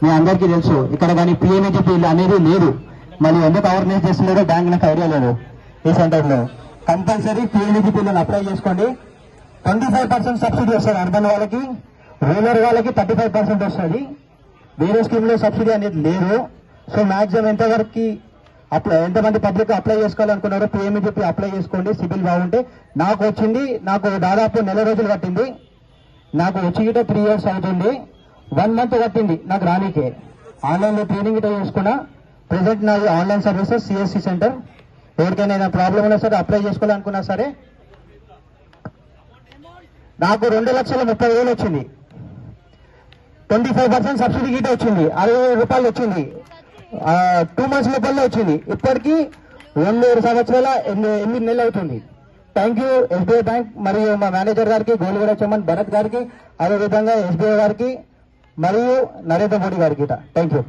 మీ అందరికీ తెలుసు. ఇక్కడ కానీ పిఎంఈజీపీ అనేది లేదు. మళ్ళీ ఎందుకు అవేర్నెస్ చేస్తున్నారో బ్యాంక్ నాకు ఐడియా లేదు. ఈ సెంటర్లో కంపల్సరీ పిఎంఈజీపీ లోన్ అప్లై చేసుకోండి. 25% సబ్సిడీ వస్తుంది అర్బన్ వాళ్ళకి, రూరల్ వాళ్ళకి 35% వస్తుంది. వేరే స్కీమ్ లో సబ్సిడీ అనేది లేదు. సో మాక్సిమం ఎంతమంది పబ్లిక్ అప్లై చేసుకోవాలనుకున్నారో పిఎంఈజీపీ అప్లై చేసుకోండి. సిబిల్ బాగుంటే నాకు వచ్చింది. నాకు దాదాపు నెల రోజులు పట్టింది. నాకు వచ్చి గిట 3 years అవుతుంది. 1 month పట్టింది నాకు రానికే. ఆన్లైన్ లో ట్రైనింగ్ గిట చేసుకున్నా. ప్రెసెంట్ నాది ఆన్లైన్ సర్వీసెస్ సిఎస్సి సెంటర్. ఎవరికైనా ప్రాబ్లం ఉన్నా సరే అప్లై చేసుకోవాలనుకున్నా సరే నాకు 2,30,000 వచ్చింది. 25% సబ్సిడీ గిట వచ్చింది. 60,000 రూపాయలు వచ్చింది. 2 months లోపలనే వచ్చింది. ఇప్పటికీ 2 సంవత్సరాల 8 నెలలు అవుతుంది. థ్యాంక్ యూ ఎస్బీఐ బ్యాంక్ మరియు మా మేనేజర్ గారికి గోల్గూడ చమన్ భరత్ గారికి, అదేవిధంగా ఎస్బీఐ గారికి మరియు నరేంద్ర మోడీ గారికి. Thank you.